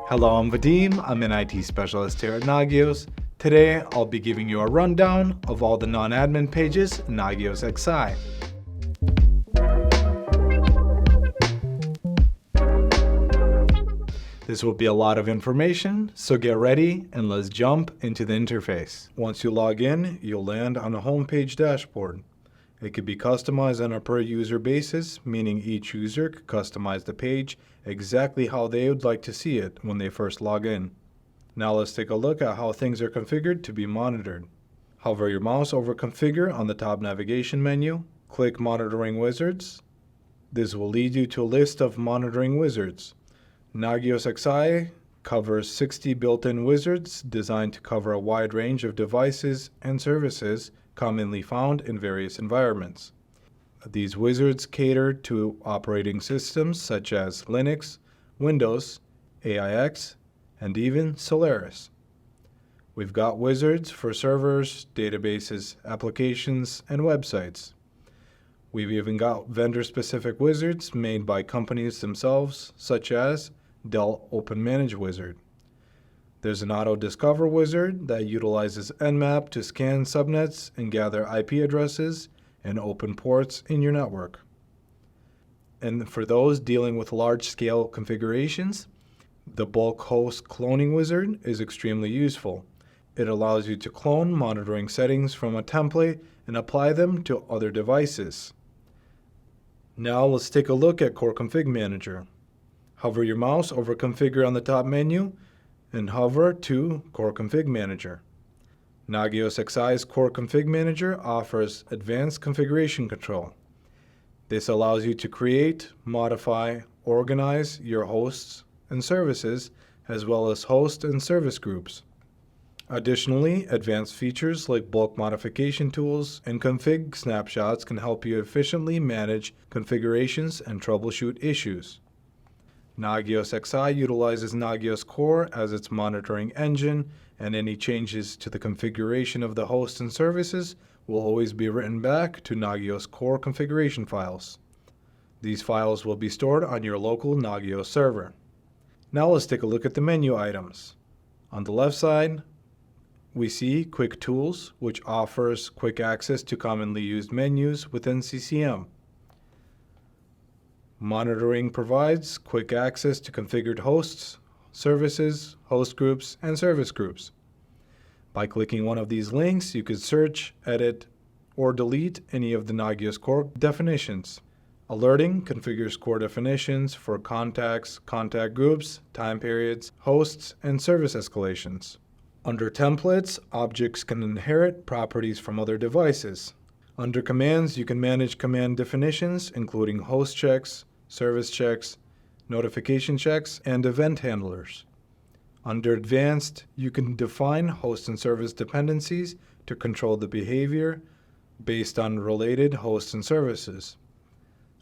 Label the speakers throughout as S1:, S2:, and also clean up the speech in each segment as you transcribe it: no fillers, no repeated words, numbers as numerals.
S1: Hello, I'm Vadim. I'm an IT specialist here at Nagios. Today, I'll be giving you a rundown of all the non-admin pages in Nagios XI. This will be a lot of information, so get ready and let's jump into the interface. Once you log in, you'll land on a homepage dashboard. It could be customized on a per user basis, meaning each user could customize the page exactly how they would like to see it when they first log in. Now let's take a look at how things are configured to be monitored. Hover your mouse over Configure on the top navigation menu. Click Monitoring Wizards. This will lead you to a list of monitoring wizards. Nagios XI covers 60 built-in wizards designed to cover a wide range of devices and services commonly found in various environments. These wizards cater to operating systems such as Linux, Windows, AIX, and even Solaris. We've got wizards for servers, databases, applications, and websites. We've even got vendor-specific wizards made by companies themselves, such as Dell Open Manage Wizard. There's an Auto Discover wizard that utilizes Nmap to scan subnets and gather IP addresses and open ports in your network. And for those dealing with large-scale configurations, the Bulk Host Cloning wizard is extremely useful. It allows you to clone monitoring settings from a template and apply them to other devices. Now let's take a look at Core Config Manager. Hover your mouse over Configure on the top menu and hover to Core Config Manager. Nagios XI's Core Config Manager offers advanced configuration control. This allows you to create, modify, organize your hosts and services, as well as host and service groups. Additionally, advanced features like bulk modification tools and config snapshots can help you efficiently manage configurations and troubleshoot issues. Nagios XI utilizes Nagios Core as its monitoring engine, and any changes to the configuration of the host and services will always be written back to Nagios Core configuration files. These files will be stored on your local Nagios server. Now let's take a look at the menu items. On the left side, we see Quick Tools, which offers quick access to commonly used menus within CCM. Monitoring provides quick access to configured hosts, services, host groups, and service groups. By clicking one of these links, you could search, edit, or delete any of the Nagios Core definitions. Alerting configures core definitions for contacts, contact groups, time periods, hosts, and service escalations. Under templates, objects can inherit properties from other devices. Under commands, you can manage command definitions, including host checks, service checks, notification checks, and event handlers. Under advanced, you can define host and service dependencies to control the behavior based on related hosts and services.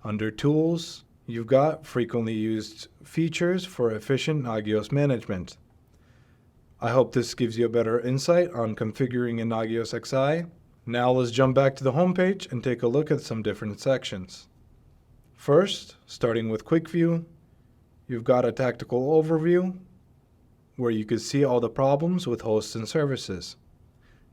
S1: Under tools, you've got frequently used features for efficient Nagios management. I hope this gives you a better insight on configuring in Nagios XI. Now let's jump back to the homepage and take a look at some different sections. First, starting with Quick View, you've got a tactical overview where you can see all the problems with hosts and services.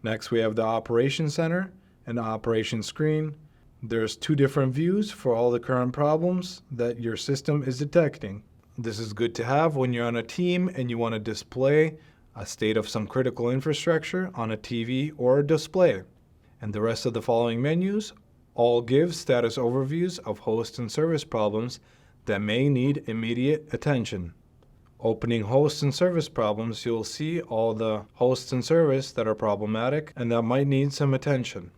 S1: Next, we have the Operations Center and the Operations Screen. There's two different views for all the current problems that your system is detecting. This is good to have when you're on a team and you want to display a state of some critical infrastructure on a TV or a display. And the rest of the following menus all give status overviews of host and service problems that may need immediate attention. Opening host and service problems, you'll see all the hosts and service that are problematic and that might need some attention.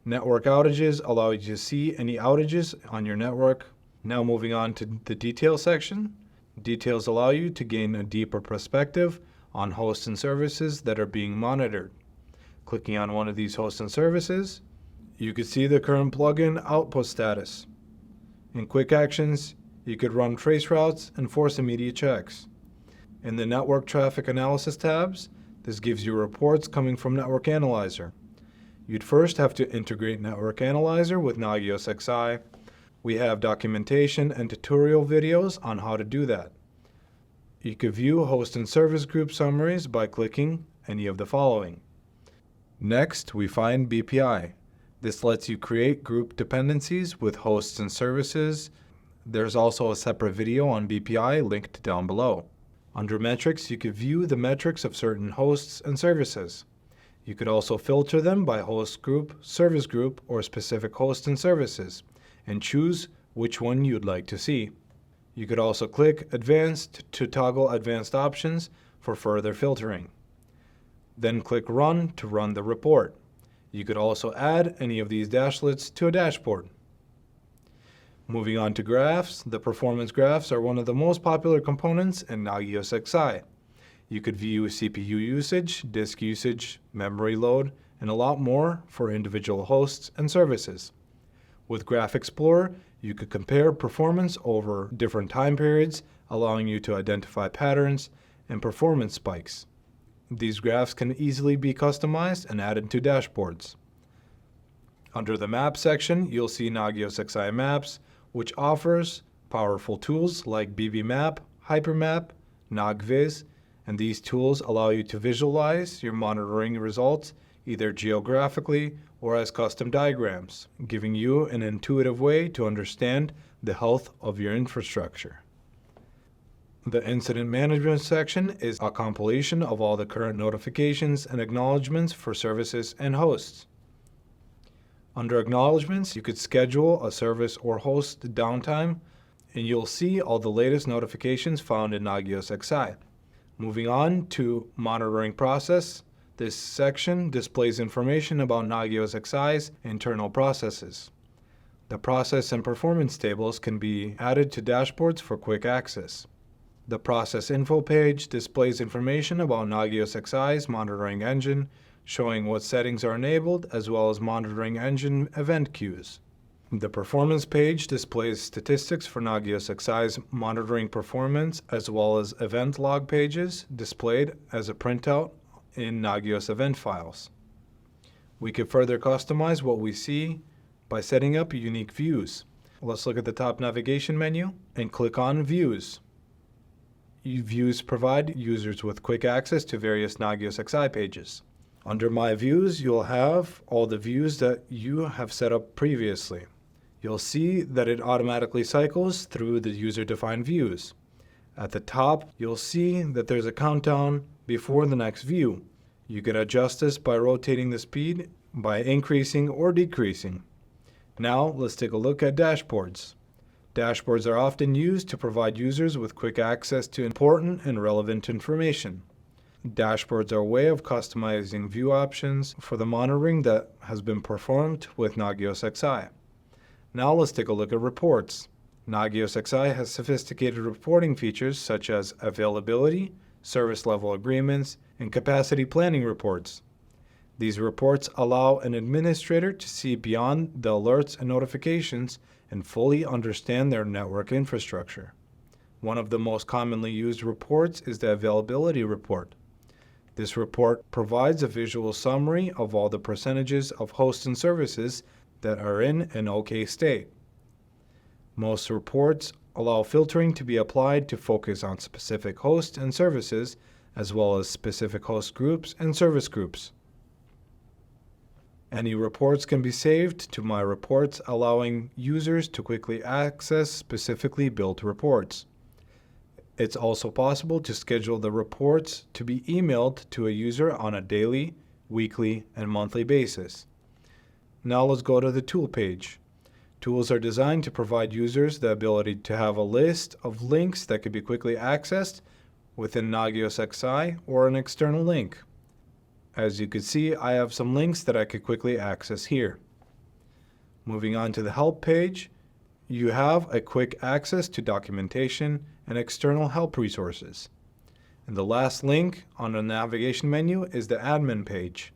S1: Network outages allow you to see any outages on your network. Now moving on to the details section. Details allow you to gain a deeper perspective on hosts and services that are being monitored. Clicking on one of these hosts and services, you could see the current plugin output status. In Quick Actions, you could run trace routes and force immediate checks. In the Network Traffic Analysis tabs, this gives you reports coming from Network Analyzer. You'd first have to integrate Network Analyzer with Nagios XI. We have documentation and tutorial videos on how to do that. You could view host and service group summaries by clicking any of the following. Next, we find BPI. This lets you create group dependencies with hosts and services. There's also a separate video on BPI linked down below. Under metrics, you could view the metrics of certain hosts and services. You could also filter them by host group, service group, or specific hosts and services, and choose which one you'd like to see. You could also click Advanced to toggle advanced options for further filtering. Then click Run to run the report. You could also add any of these dashlets to a dashboard. Moving on to graphs, the performance graphs are one of the most popular components in Nagios XI. You could view CPU usage, disk usage, memory load, and a lot more for individual hosts and services. With Graph Explorer, you could compare performance over different time periods, allowing you to identify patterns and performance spikes. These graphs can easily be customized and added to dashboards. Under the Map section, you'll see Nagios XI Maps, which offers powerful tools like BBMap, Hypermap, NagViz, and these tools allow you to visualize your monitoring results either geographically or as custom diagrams, giving you an intuitive way to understand the health of your infrastructure. The Incident Management section is a compilation of all the current notifications and acknowledgements for services and hosts. Under Acknowledgements, you could schedule a service or host downtime, and you'll see all the latest notifications found in Nagios XI. Moving on to Monitoring Process, this section displays information about Nagios XI's internal processes. The process and performance tables can be added to dashboards for quick access. The Process Info page displays information about Nagios XI's monitoring engine, showing what settings are enabled, as well as monitoring engine event queues. The Performance page displays statistics for Nagios XI's monitoring performance, as well as event log pages displayed as a printout in Nagios event files. We can further customize what we see by setting up unique views. Let's look at the top navigation menu and click on Views. Views provide users with quick access to various Nagios XI pages. Under My Views, you'll have all the views that you have set up previously. You'll see that it automatically cycles through the user-defined views. At the top, you'll see that there's a countdown before the next view. You can adjust this by rotating the speed by increasing or decreasing. Now, let's take a look at dashboards. Dashboards are often used to provide users with quick access to important and relevant information. Dashboards are a way of customizing view options for the monitoring that has been performed with Nagios XI. Now let's take a look at reports. Nagios XI has sophisticated reporting features such as availability, service level agreements, and capacity planning reports. These reports allow an administrator to see beyond the alerts and notifications and fully understand their network infrastructure. One of the most commonly used reports is the availability report. This report provides a visual summary of all the percentages of hosts and services that are in an OK state. Most reports allow filtering to be applied to focus on specific hosts and services, as well as specific host groups and service groups. Any reports can be saved to My Reports, allowing users to quickly access specifically built reports. It's also possible to schedule the reports to be emailed to a user on a daily, weekly, and monthly basis. Now let's go to the Tool page. Tools are designed to provide users the ability to have a list of links that can be quickly accessed within Nagios XI or an external link. As you can see, I have some links that I could quickly access here. Moving on to the Help page, you have a quick access to documentation and external help resources. And the last link on the navigation menu is the Admin page.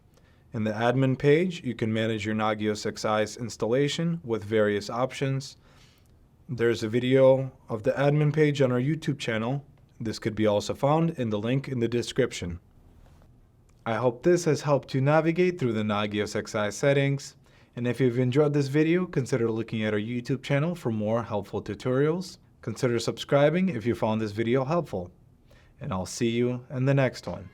S1: In the Admin page, you can manage your Nagios XI's installation with various options. There's a video of the Admin page on our YouTube channel. This could be also found in the link in the description. I hope this has helped you navigate through the Nagios XI settings. And if you've enjoyed this video, consider looking at our YouTube channel for more helpful tutorials. Consider subscribing if you found this video helpful. and I'll see you in the next one.